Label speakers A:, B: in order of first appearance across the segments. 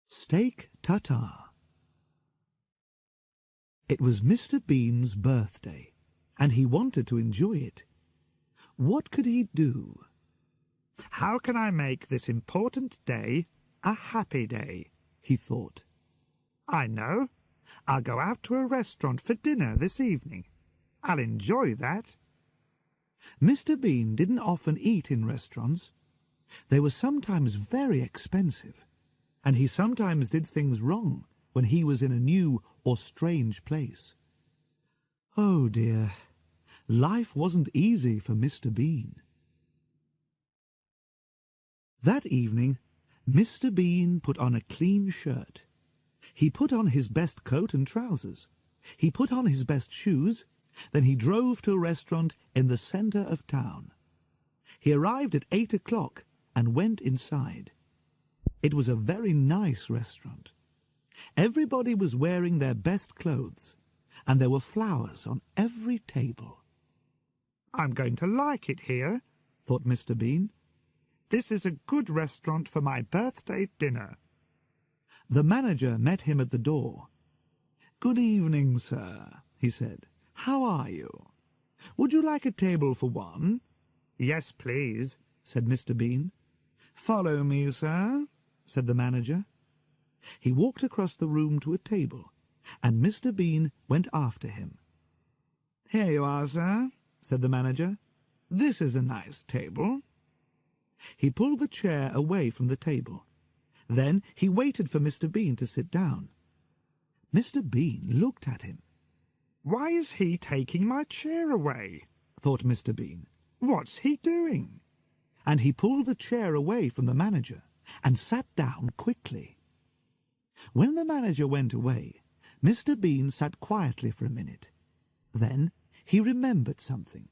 A: Steak tartare. It was Mr. Bean's birthday, and he wanted to enjoy it. What could he do?
B: How can I make this important day a happy day?
A: He thought.
B: I know. I'll go out to a restaurant for dinner this evening. I'll enjoy that.
A: Mr. Bean didn't often eat in restaurants. They were sometimes very expensive, and he sometimes did things wrong when he was in a new or strange place. Oh dear, life wasn't easy for Mr. Bean. That evening, Mr. Bean put on a clean shirt. He put on his best coat and trousers. He put on his best shoes. Then he drove to a restaurant in the centre of town. He arrived at 8 o'clock and went inside. It was a very nice restaurant. Everybody was wearing their best clothes, and there were flowers on every table.
B: I'm going to like it here,
A: thought Mr. Bean.
B: This is a good restaurant for my birthday dinner.
A: The manager met him at the door. "Good evening, sir," he said. "How are you? Would you like a table for one?"
B: "Yes, please,"
A: said Mr. Bean. "Follow me, sir," said the manager. He walked across the room to a table, and Mr. Bean went after him. "Here you are, sir," said the manager. "This is a nice table." He pulled the chair away from the table. Then he waited for Mr. Bean to sit down. Mr. Bean looked at him.
B: "Why is he taking my chair away?"
A: thought Mr. Bean.
B: "What's he doing?"
A: And he pulled the chair away from the manager and sat down quickly. When the manager went away, Mr. Bean sat quietly for a minute. Then he remembered something.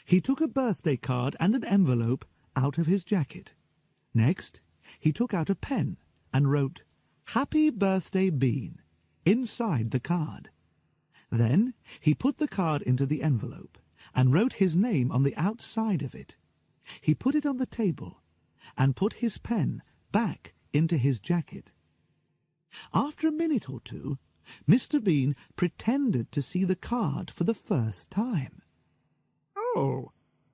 A: He took a birthday card and an envelope out of his jacket. Next, he took out a pen and wrote, "Happy Birthday, Bean," inside the card. Then he put the card into the envelope and wrote his name on the outside of it. He put it on the table and put his pen back into his jacket. After a minute or two, Mr. Bean pretended to see the card for the first time.
B: "Oh,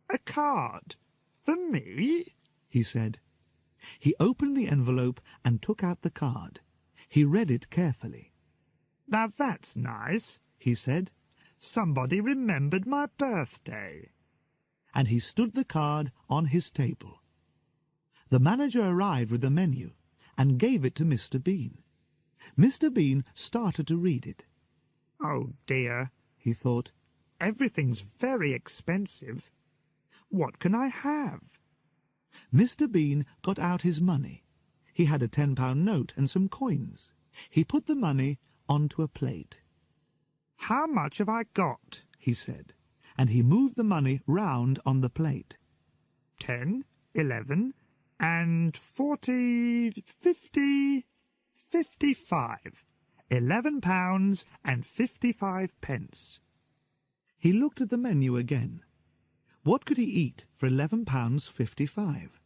B: a card for me?"
A: he said. He opened the envelope and took out the card. He read it carefully.
B: "Now that's nice," he said. "Somebody remembered my birthday."
A: And he stood the card on his table. The manager arrived with the menu and gave it to Mr. Bean. Mr. Bean started to read it.
B: "Oh dear," he
A: thought.
B: "Everything's very expensive. What can I have?"
A: Mr. Bean got out his money. He had a £10 note and some coins. He put the money onto a plate.
B: "How much have I got?"
A: he said, and he moved the money round on the plate.
B: 10, 11, and 40, 50, 55. £11 and 55 pence.
A: He looked at the menu again. What could he eat for £11.55?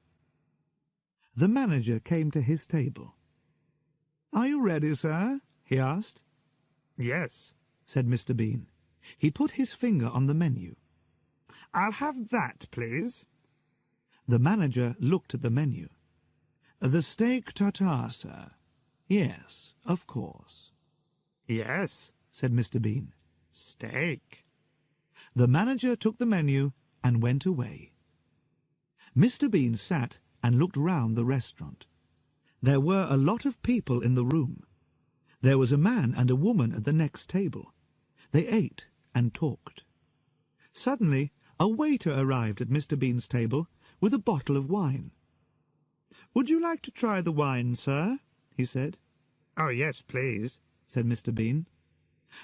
A: The manager came to his table. "Are you ready, sir?" he asked.
B: "Yes,"
A: said Mr. Bean. He put his finger on the menu.
B: "I'll have that, please."
A: The manager looked at the menu. "The steak tartare, sir." "Yes, of course."
B: "Yes,"
A: said Mr. Bean.
B: "Steak."
A: The manager took the menu and went away. Mr. Bean sat and looked round the restaurant. There were a lot of people in the room. There was a man and a woman at the next table. They ate and talked. Suddenly, a waiter arrived at Mr. Bean's table with a bottle of wine. "Would you like to try the wine, sir?" he said.
B: "Oh, yes, please,"
A: said Mr. Bean.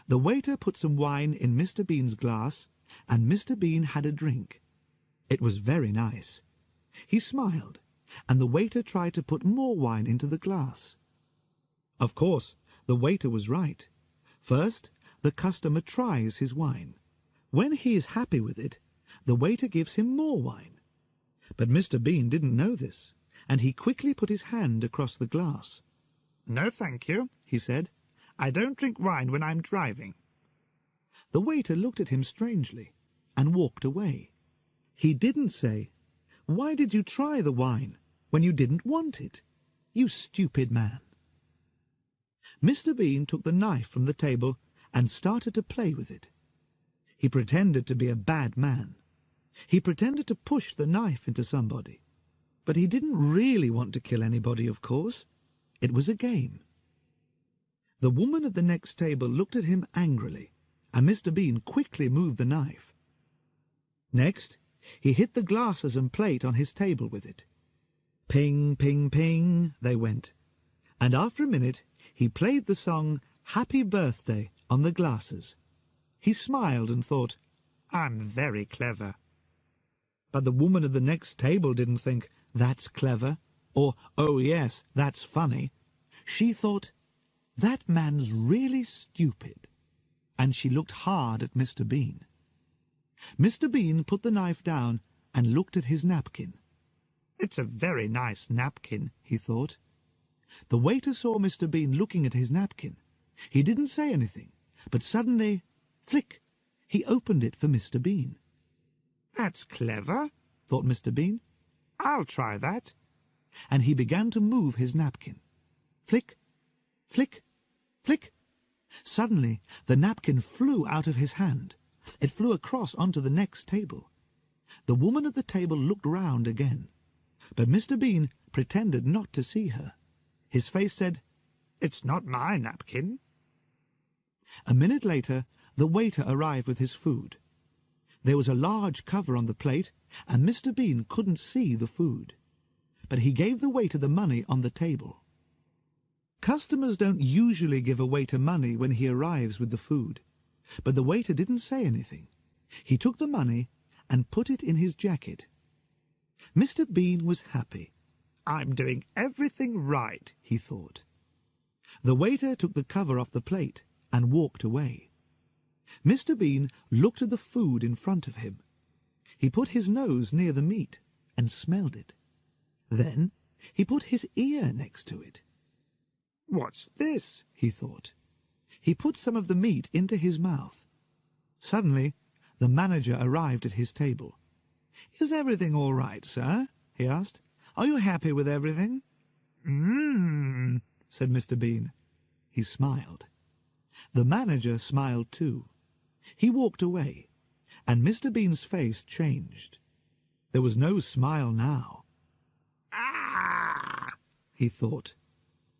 A: The waiter put some wine in Mr. Bean's glass, and Mr. Bean had a drink. It was very nice. He smiled, and the waiter tried to put more wine into the glass. Of course, the waiter was right. First, the customer tries his wine. When he is happy with it, the waiter gives him more wine. But Mr. Bean didn't know this, and he quickly put his hand across the glass.
B: "No, thank you," he said. "I don't drink wine when I'm driving."
A: The waiter looked at him strangely and walked away. He didn't say, "Why did you try the wine when you didn't want it? You stupid man." Mr. Bean took the knife from the table and started to play with it. He pretended to be a bad man. He pretended to push the knife into somebody. But he didn't really want to kill anybody, of course. It was a game. The woman at the next table looked at him angrily, and Mr. Bean quickly moved the knife. Next, he hit the glasses and plate on his table with it. Ping, ping, ping, they went, and after a minute he played the song Happy Birthday on the glasses. He smiled and thought, "I'm very clever." But the woman at the next table didn't think, "That's clever," or, "Oh yes, that's funny." She thought, "That man's really stupid," and she looked hard at Mr. Bean. Mr. Bean put the knife down and looked at his napkin. "It's a very nice napkin," he thought. The waiter saw Mr. Bean looking at his napkin. He didn't say anything, but suddenly, flick, he opened it for Mr. Bean. "That's clever," thought Mr. Bean. "I'll try that." And he began to move his napkin. Flick, flick, flick. Suddenly the napkin flew out of his hand. It flew across onto the next table. The woman at the table looked round again, but Mr. Bean pretended not to see her. His face said, "It's not my napkin." A minute later, the waiter arrived with his food. There was a large cover on the plate, and Mr. Bean couldn't see the food. But he gave the waiter the money on the table. Customers don't usually give a waiter money when he arrives with the food, but the waiter didn't say anything. He took the money and put it in his jacket. Mr. Bean was happy. "I'm doing everything right," he thought. The waiter took the cover off the plate and walked away. Mr. Bean looked at the food in front of him. He put his nose near the meat and smelled it. Then he put his ear next to it. "What's this?" he thought. He put some of the meat into his mouth. Suddenly, the manager arrived at his table. "Is everything all right, sir?" he asked. "Are you happy with everything?" Said Mr. Bean. He smiled. The manager smiled too. He walked away, and Mr. Bean's face changed. There was no smile now. "Ah!" he thought.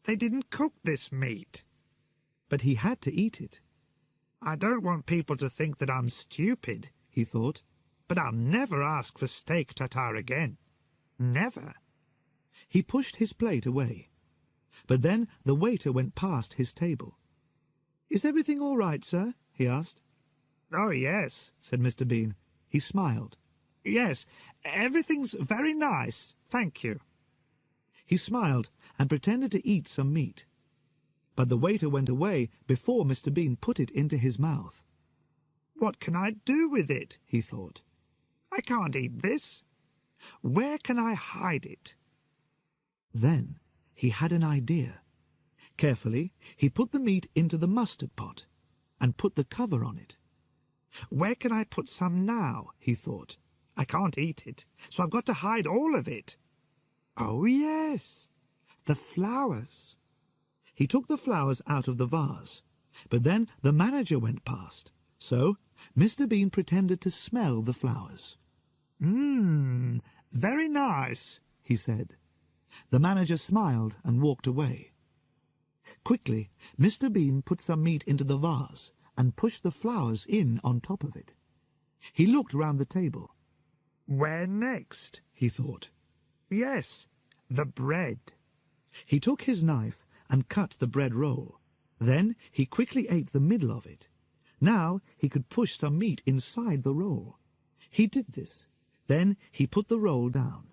A: "They didn't cook this meat." But he had to eat it. "I don't want people to think that I'm stupid," he thought, "but I'll never ask for steak tartare again. Never." He pushed his plate away. But then the waiter went past his table. "Is everything all right, sir?" he asked. "Oh, yes," said Mr. Bean. He smiled. "Yes, everything's very nice, thank you." He smiled and pretended to eat some meat. But the waiter went away before Mr. Bean put it into his mouth. "What can I do with it?" he thought. "I can't eat this. Where can I hide it?" Then he had an idea. Carefully, he put the meat into the mustard pot and put the cover on it. "Where can I put some now?" he thought. "I can't eat it, so I've got to hide all of it. Oh, yes, the flowers." He took the flowers out of the vase, but then the manager went past, so Mr. Bean pretended to smell the flowers. Very nice," he said. The manager smiled and walked away. Quickly, Mr. Bean put some meat into the vase and pushed the flowers in on top of it. He looked round the table. "Where next?" he thought. "Yes, the bread." He took his knife and cut the bread roll. Then he quickly ate the middle of it. Now he could push some meat inside the roll. He did this. Then he put the roll down.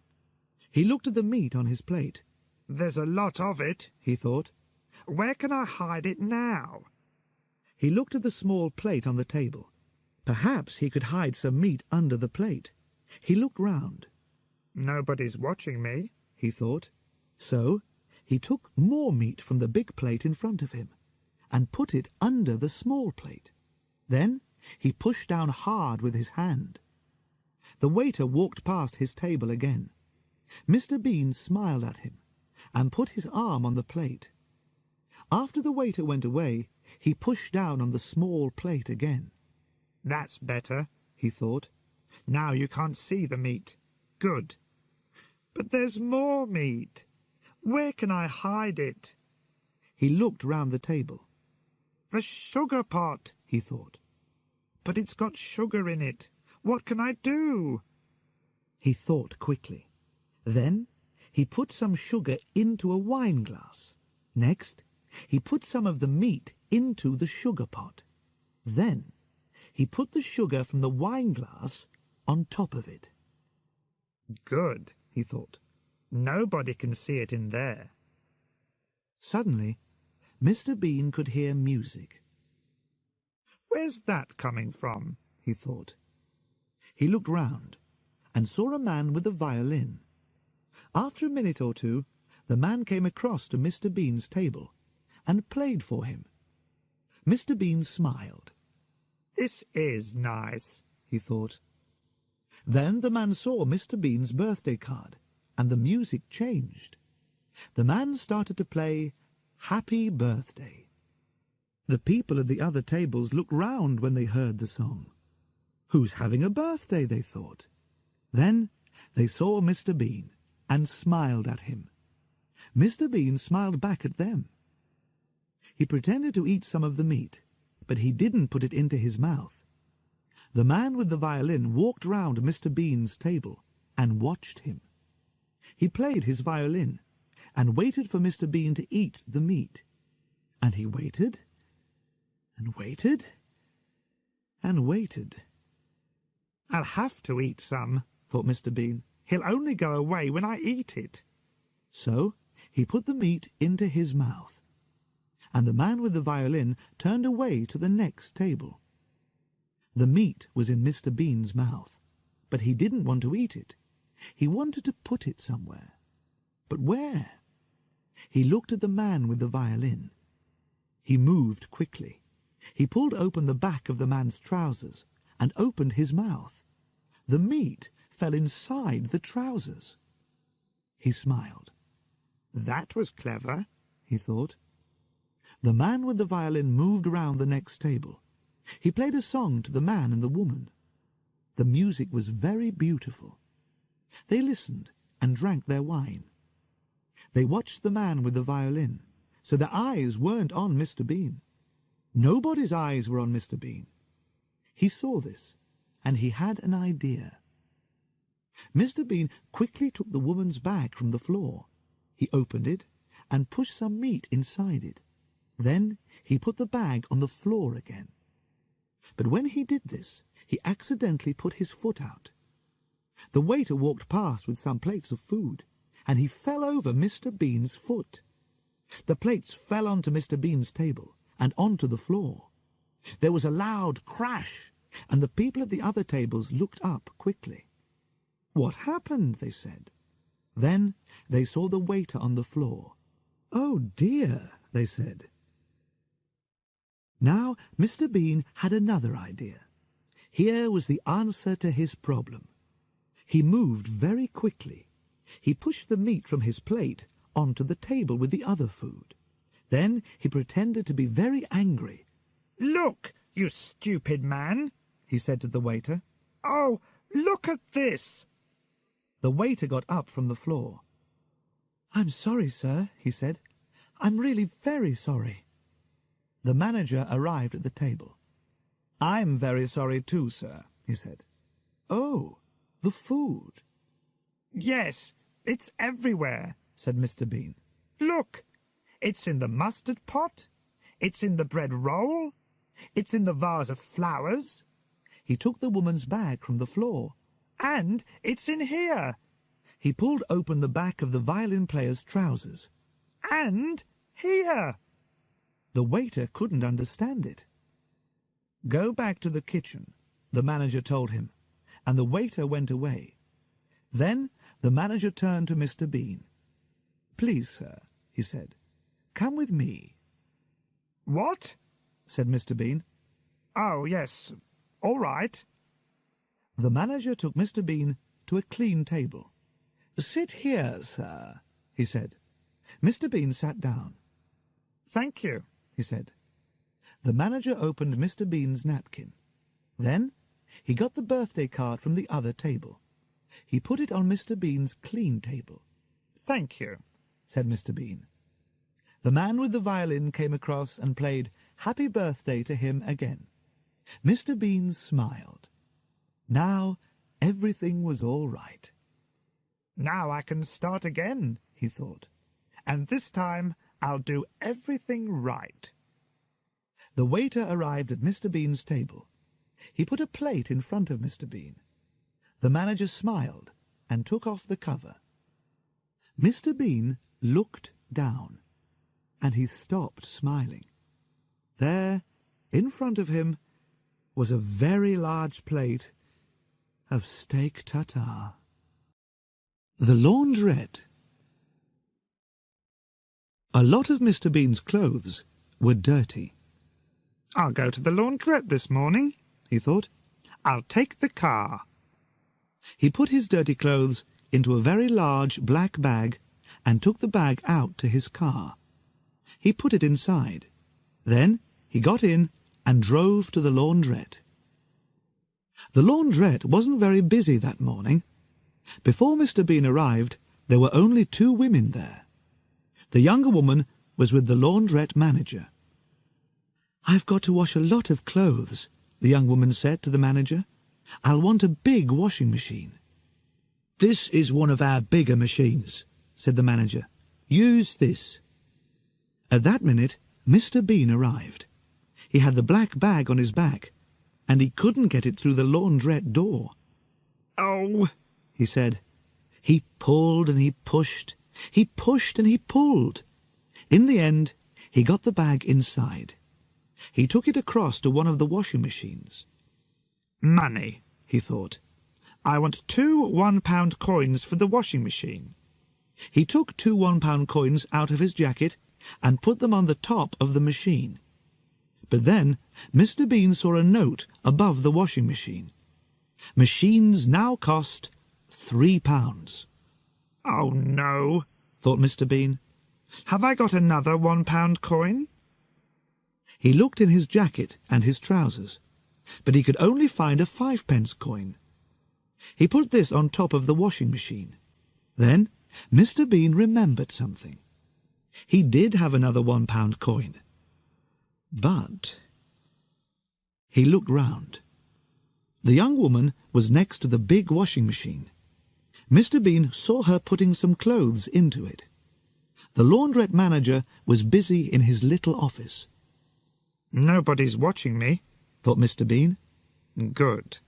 A: He looked at the meat on his plate. "There's a lot of it," he thought. "Where can I hide it now?" He looked at the small plate on the table. Perhaps he could hide some meat under the plate. He looked round. "Nobody's watching me," he thought. So He took more meat from the big plate in front of him and put it under the small plate. Then he pushed down hard with his hand. The waiter walked past his table again. Mr. Bean smiled at him and put his arm on the plate. After the waiter went away, he pushed down on the small plate again.
B: "That's better," he thought. "Now you can't see the meat. Good. But there's more meat. Where can I hide it?"
A: He looked round the table.
B: "The sugar pot," he thought. "But it's got sugar in it. What can I do?"
A: He thought quickly. Then he put some sugar into a wine glass. Next, he put some of the meat into the sugar pot. Then he put the sugar from the wine glass on top of it.
B: "Good," he thought. "Nobody can see it in there."
A: Suddenly, Mr. Bean could hear music.
B: "Where's that coming from?" he thought.
A: He looked round and saw a man with a violin. After a minute or two, the man came across to Mr. Bean's table and played for him. Mr. Bean smiled.
B: "This is nice," he thought.
A: Then the man saw Mr. Bean's birthday card, and the music changed. The man started to play Happy Birthday. The people at the other tables looked round when they heard the song. Who's having a birthday, they thought. Then they saw Mr. Bean and smiled at him. Mr. Bean smiled back at them. He pretended to eat some of the meat, but he didn't put it into his mouth. The man with the violin walked round Mr. Bean's table and watched him. He played his violin and waited for Mr. Bean to eat the meat. And he waited and waited and waited.
B: "I'll have to eat some," thought Mr. Bean. "He'll only go away when I eat it."
A: So he put the meat into his mouth, and the man with the violin turned away to the next table. The meat was in Mr. Bean's mouth, but he didn't want to eat it. He wanted to put it somewhere. But where? He looked at the man with the violin. He moved quickly. He pulled open the back of the man's trousers and opened his mouth. The meat fell inside the trousers. He smiled.
B: "That was clever," he thought.
A: The man with the violin moved round the next table. He played a song to the man and the woman. The music was very beautiful. They listened and drank their wine. They watched the man with the violin, so their eyes weren't on Mr. Bean. Nobody's eyes were on Mr. Bean. He saw this, and he had an idea. Mr. Bean quickly took the woman's bag from the floor. He opened it and pushed some meat inside it. Then he put the bag on the floor again. But when he did this, he accidentally put his foot out. The waiter walked past with some plates of food, and he fell over Mr. Bean's foot. The plates fell onto Mr. Bean's table and onto the floor. There was a loud crash, and the people at the other tables looked up quickly. "What happened?" they said. Then they saw the waiter on the floor. "Oh dear," they said. Now Mr. Bean had another idea. Here was the answer to his problem. He moved very quickly. He pushed the meat from his plate onto the table with the other food. Then he pretended to be very angry.
B: "Look, you stupid man," he said to the waiter. "Oh, look at this."
A: The waiter got up from the floor. "I'm sorry, sir," he said. "I'm really very sorry." The manager arrived at the table. "I'm very sorry too, sir," he said. "Oh, the food."
B: "Yes, it's everywhere," said Mr. Bean. "Look, it's in the mustard pot, it's in the bread roll, it's in the vase of flowers."
A: He took the woman's bag from the floor.
B: "And it's in here."
A: He pulled open the back of the violin player's trousers.
B: "And here."
A: The waiter couldn't understand it. "Go back to the kitchen," the manager told him, and the waiter went away. Then the manager turned to Mr. Bean. "Please, sir," he said. "Come with me."
B: "What?"
A: said Mr. Bean.
B: "Oh, yes, all right."
A: The manager took Mr. Bean to a clean table. "Sit here, sir," he said. Mr. Bean sat down.
B: "Thank you,"
A: he said. The manager opened Mr. Bean's napkin. Then he got the birthday card from the other table. He put it on Mr. Bean's clean table.
B: "Thank you,"
A: said Mr. Bean. The man with the violin came across and played Happy Birthday to him again. Mr. Bean smiled. Now everything was all right.
B: "Now I can start again," he thought. "And this time I'll do everything right."
A: The waiter arrived at Mr. Bean's table. He put a plate in front of Mr. Bean. The manager smiled and took off the cover. Mr. Bean looked down, and he stopped smiling. There, in front of him, was a very large plate of steak tartare. The laundrette. A lot of Mr. Bean's clothes were dirty.
B: "I'll go to the laundrette this morning," he thought. "I'll take the car."
A: He put his dirty clothes into a very large black bag and took the bag out to his car. He put it inside. Then he got in and drove to the laundrette. The laundrette wasn't very busy that morning. Before Mr. Bean arrived, there were only 2 women there. The younger woman was with the laundrette manager. "I've got to wash a lot of clothes," the young woman said to the manager. "I'll want a big washing machine." "This is one of our bigger machines," said the manager. "Use this." At that minute, Mr. Bean arrived. He had the black bag on his back, and he couldn't get it through the laundrette door.
B: "Oh,"
A: he said. He pulled and he pushed. He pushed and he pulled. In the end, he got the bag inside. He took it across to one of the washing machines.
B: "Money," he thought. "I want 2 one-pound coins for the washing machine."
A: He took 2 one-pound coins out of his jacket and put them on the top of the machine. But then Mr. Bean saw a note above the washing machine. Machines now cost £3.
B: "Oh, no,"
A: thought Mr. Bean.
B: "Have I got another one-pound coin?"
A: He looked in his jacket and his trousers, but he could only find a 5-pence coin. He put this on top of the washing machine. Then Mr. Bean remembered something. He did have another one-pound coin. But he looked round. The young woman was next to the big washing machine. Mr. Bean saw her putting some clothes into it. The laundrette manager was busy in his little office.
B: "Nobody's watching me,"
A: thought Mr. Bean.
B: "Good."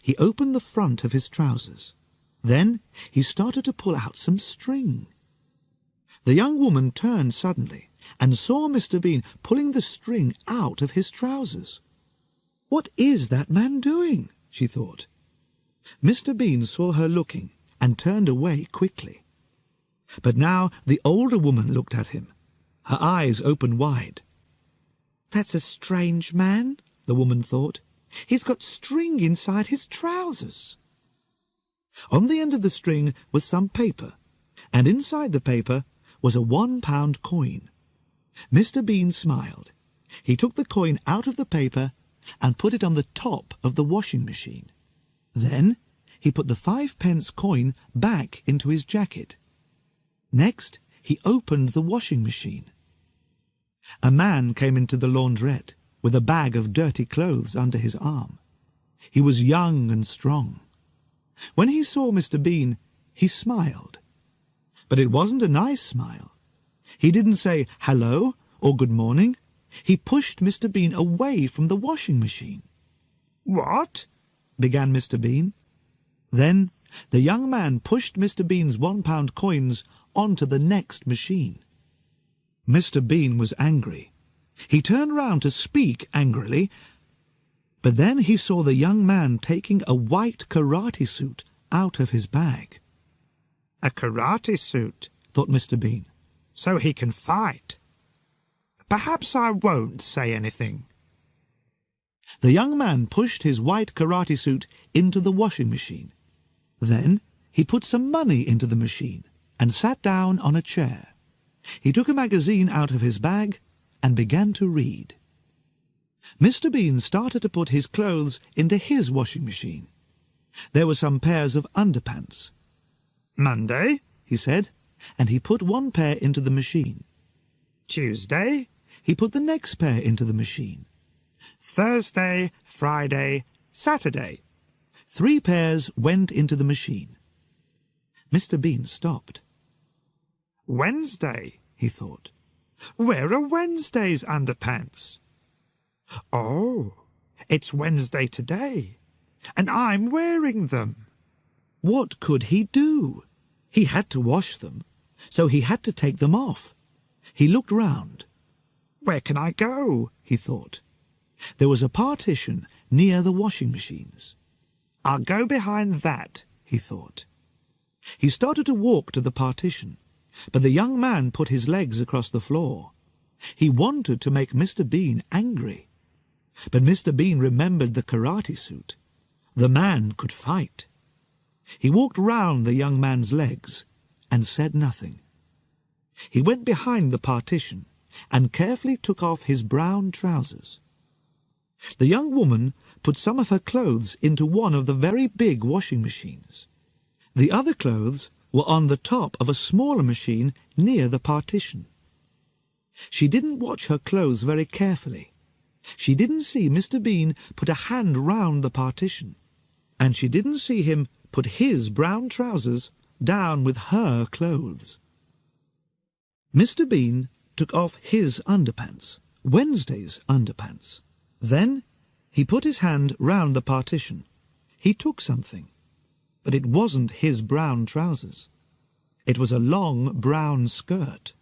A: He opened the front of his trousers. Then he started to pull out some string. The young woman turned suddenly and saw Mr. Bean pulling the string out of his trousers. "What is that man doing?" she thought. Mr. Bean saw her looking and turned away quickly. But now the older woman looked at him. Her eyes opened wide. "That's a strange man," the woman thought. "He's got string inside his trousers." On the end of the string was some paper, and inside the paper was a 1-pound coin. Mr. Bean smiled. He took the coin out of the paper and put it on the top of the washing machine. Then he put the 5-pence coin back into his jacket. Next, he opened the washing machine. A man came into the laundrette with a bag of dirty clothes under his arm. He was young and strong. When he saw Mr. Bean, he smiled. But it wasn't a nice smile. He didn't say hello or good morning. He pushed Mr. Bean away from the washing machine.
B: "What?"
A: began Mr. Bean. Then the young man pushed Mr. Bean's 1-pound coins onto the next machine. Mr. Bean was angry. He turned round to speak angrily, but then he saw the young man taking a white karate suit out of his bag.
B: "A karate suit,"
A: thought Mr. Bean.
B: so he can fight. Perhaps I won't say anything.
A: The young man pushed his white karate suit into the washing machine. Then he put some money into the machine and sat down on a chair. He took a magazine out of his bag and began to read. Mr. Bean started to put his clothes into his washing machine. There were some pairs of underpants.
B: Monday,
A: he said, and he put one pair into the machine.
B: Tuesday,
A: he put the next pair into the machine.
B: Thursday, Friday, Saturday.
A: 3 pairs went into the machine. Mr. Bean stopped.
B: Wednesday,
A: he thought.
B: Where are Wednesday's underpants? Oh, it's Wednesday today, and I'm wearing them.
A: What could he do? He had to wash them, so he had to take them off. He looked round.
B: Where can I go?
A: He thought. There was a partition near the washing machines.
B: I'll go behind that,
A: he thought. He started to walk to the partition, but the young man put his legs across the floor. He wanted to make Mr. Bean angry. But Mr. Bean remembered the karate suit. The man could fight. He walked round the young man's legs and said nothing. He went behind the partition and carefully took off his brown trousers. The young woman put some of her clothes into one of the very big washing machines. The other clothes were on the top of a smaller machine near the partition. She didn't watch her clothes very carefully. She didn't see Mr. Bean put a hand round the partition, and she didn't see him put his brown trousers down with her clothes. Mr. Bean took off his underpants, Wednesday's underpants. Then he put his hand round the partition. He took something, but it wasn't his brown trousers. It was a long brown skirt.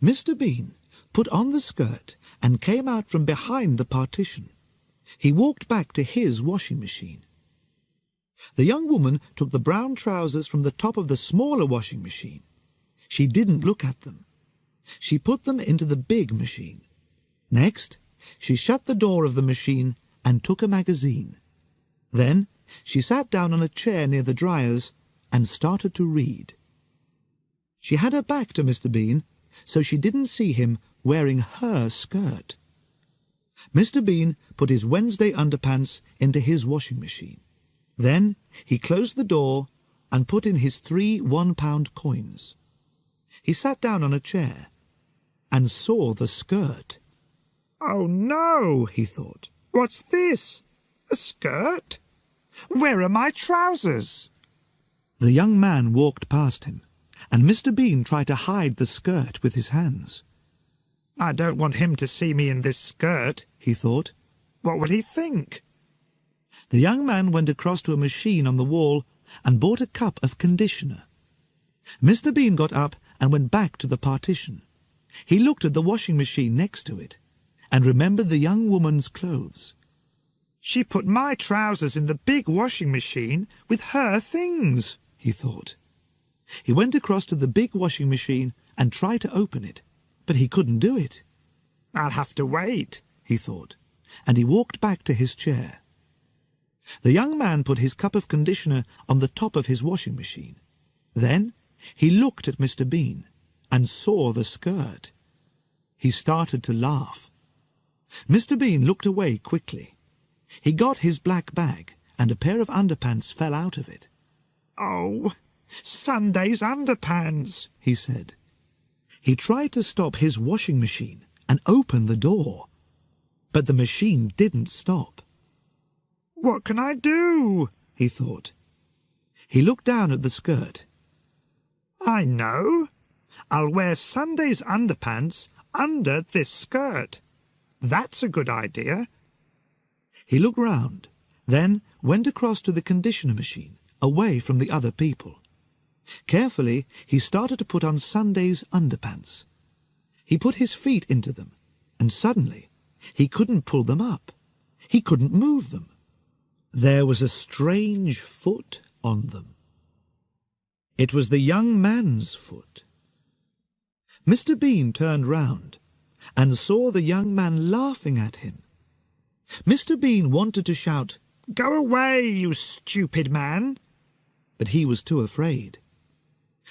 A: Mr. Bean put on the skirt and came out from behind the partition. He walked back to his washing machine. The young woman took the brown trousers from the top of the smaller washing machine. She didn't look at them. She put them into the big machine. Next, she shut the door of the machine and took a magazine. Then she sat down on a chair near the dryers and started to read. She had her back to Mr. Bean, so she didn't see him wearing her skirt. Mr. Bean put his Wednesday underpants into his washing machine. Then he closed the door and put in his 3 one-pound coins. He sat down on a chair and saw the skirt.
B: Oh no, he thought. What's this? A skirt? Where are my trousers?
A: The young man walked past him, and Mr. Bean tried to hide the skirt with his hands.
B: I don't want him to see me in this skirt,
A: he thought.
B: What would he think?
A: The young man went across to a machine on the wall and bought a cup of conditioner. Mr. Bean got up and went back to the partition. He looked at the washing machine next to it and remembered the young woman's clothes.
B: She put my trousers in the big washing machine with her things, he thought.
A: He went across to the big washing machine and tried to open it, but he couldn't do it.
B: I'll have to wait,
A: he thought, and he walked back to his chair. The young man put his cup of conditioner on the top of his washing machine. Then he looked at Mr. Bean and saw the skirt. He started to laugh. Mr. Bean looked away quickly. He got his black bag, and a pair of underpants fell out of it.
B: Oh, Sunday's underpants, he said.
A: He tried to stop his washing machine and open the door, but the machine didn't stop.
B: What can I do? He thought.
A: He looked down at the skirt.
B: I know. I'll wear Sunday's underpants under this skirt. That's a good idea.
A: He looked round, then went across to the conditioner machine, away from the other people. Carefully, he started to put on Sunday's underpants. He put his feet into them, and suddenly he couldn't pull them up. He couldn't move them. There was a strange foot on them. It was the young man's foot. Mr. Bean turned round and saw the young man laughing at him. Mr. Bean wanted to shout,
B: "Go away, you stupid man!"
A: but he was too afraid.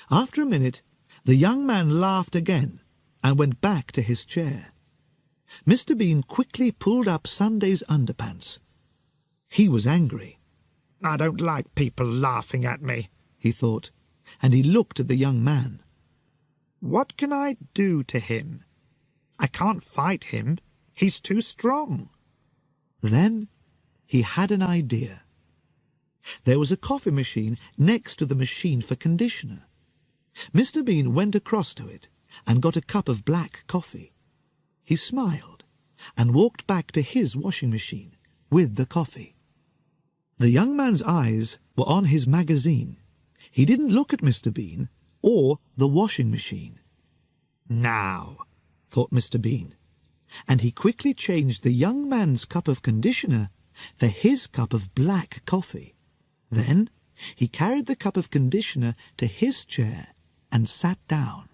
A: After a minute, the young man laughed again and went back to his chair. Mr. Bean quickly pulled up Sunday's underpants. He was angry.
B: "I don't like people laughing at me,"
A: he thought, and he looked at the young man.
B: "What can I do to him? I can't fight him. He's too strong."
A: Then he had an idea. There was a coffee machine next to the machine for conditioner. Mr. Bean went across to it and got a cup of black coffee. He smiled and walked back to his washing machine with the coffee. The young man's eyes were on his magazine. He didn't look at Mr. Bean or the washing machine. "Now," thought Mr. Bean, and he quickly changed the young man's cup of conditioner for his cup of black coffee. Then he carried the cup of conditioner to his chair and sat down.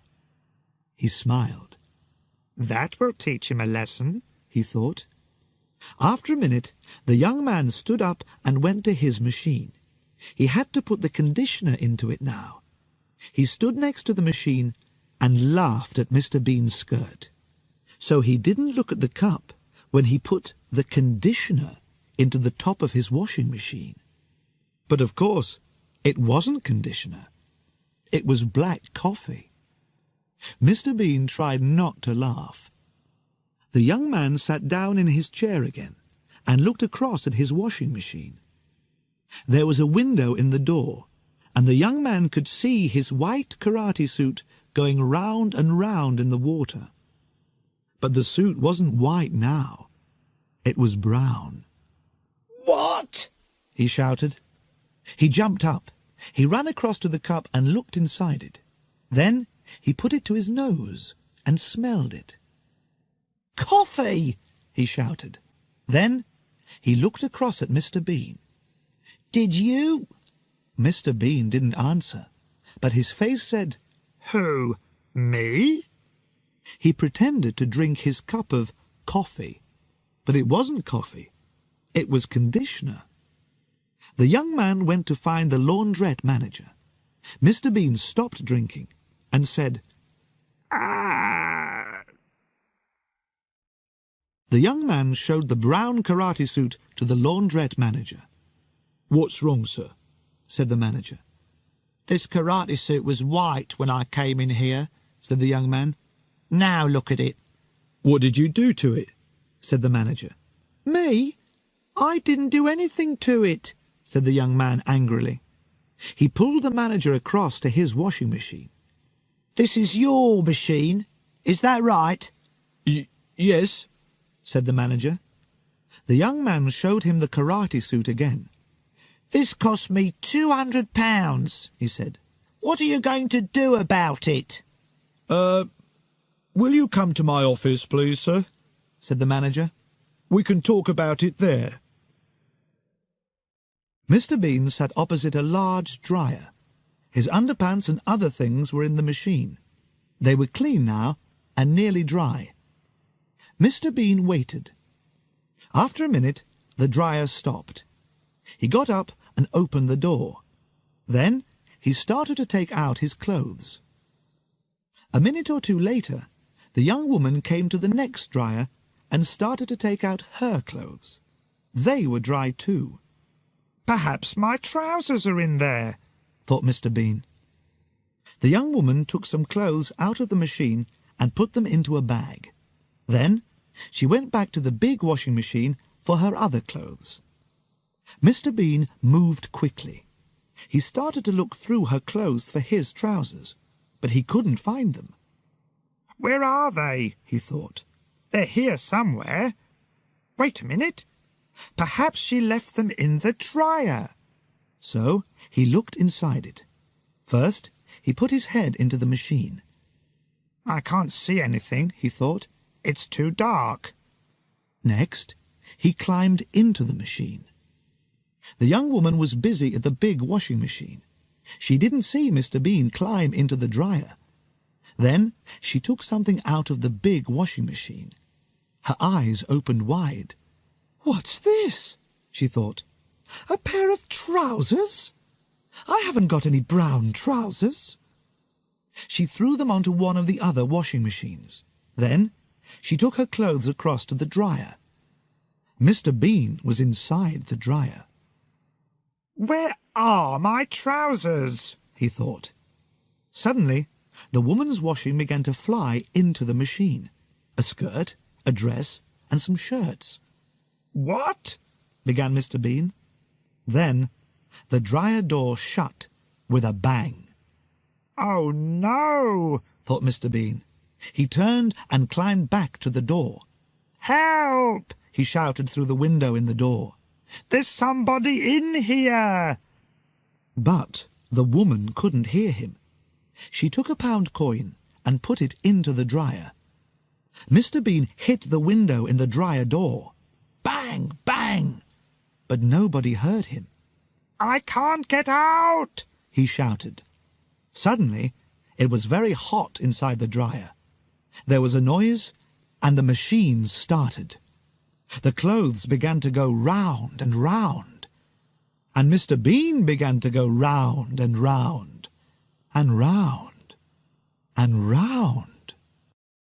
A: He smiled.
B: "That will teach him a lesson,"
A: he thought. After a minute, the young man stood up and went to his machine. He had to put the conditioner into it now. He stood next to the machine and laughed at Mr. Bean's skirt. So he didn't look at the cup when he put the conditioner into the top of his washing machine. But of course, it wasn't conditioner. It was black coffee. Mr. Bean tried not to laugh. The young man sat down in his chair again and looked across at his washing machine. There was a window in the door, and the young man could see his white karate suit going round and round in the water. But the suit wasn't white now. It was brown.
B: "What?"
A: he shouted. He jumped up. He ran across to the cup and looked inside it. Then he put it to his nose and smelled it. "Coffee!" he shouted. Then he looked across at Mr. Bean. "Did you—" Mr. Bean didn't answer, but his face said,
B: "Who? Me?"
A: He pretended to drink his cup of coffee, but it wasn't coffee. It was conditioner. The young man went to find the laundrette manager. Mr. Bean stopped drinking and said,
B: "Ah!"
A: The young man showed the brown karate suit to the laundrette manager. "What's wrong, sir?" said the manager. "This karate suit was white when I came in here," said the young man. "Now look at it." "What did you do to it?" said the manager. "Me? I didn't do anything to it," said the young man angrily. He pulled the manager across to his washing machine. "This is your machine, is that right?" Yes," said the manager. The young man showed him the karate suit again. "This cost me £200, he said. "What are you going to do about it?"
C: Will you come to my office, please, sir?"
A: said the manager.
C: "We can talk about it there."
A: Mr. Bean sat opposite a large dryer. His underpants and other things were in the machine. They were clean now and nearly dry. Mr. Bean waited. After a minute, the dryer stopped. He got up and opened the door. Then he started to take out his clothes. A minute or two later, the young woman came to the next dryer and started to take out her clothes. They were dry too.
B: "Perhaps my trousers are in there,"
A: thought Mr. Bean. The young woman took some clothes out of the machine and put them into a bag. Then she went back to the big washing machine for her other clothes. Mr. Bean moved quickly. He started to look through her clothes for his trousers, but he couldn't find them.
B: "Where are they?"
A: he thought.
B: "They're here somewhere. Wait a minute. Perhaps she left them in the dryer."
A: So he looked inside it. First, he put his head into the machine.
B: "I can't see anything," he thought. "It's too dark."
A: Next, he climbed into the machine. The young woman was busy at the big washing machine. She didn't see Mr. Bean climb into the dryer. Then she took something out of the big washing machine. Her eyes opened wide. "What's this?" she thought. "A pair of trousers? I haven't got any brown trousers." She threw them onto one of the other washing machines. Then she took her clothes across to the dryer. Mr. Bean was inside the dryer.
B: "Where are my trousers?"
A: he thought. Suddenly, the woman's washing began to fly into the machine. A skirt, a dress, and some shirts.
B: "What?"
A: began Mr. Bean. Then the dryer door shut with a bang.
B: "Oh, no!"
A: thought Mr. Bean. He turned and climbed back to the door.
B: "Help!"
A: he shouted through the window in the door.
B: "There's somebody in here!"
A: But the woman couldn't hear him. She took a pound coin and put it into the dryer. Mr. Bean hit the window in the dryer door. Bang! Bang! But nobody heard him.
B: "I can't get out!"
A: he shouted. Suddenly, it was very hot inside the dryer. There was a noise, and the machine started. The clothes began to go round and round, and Mr. Bean began to go round and round, and round and round.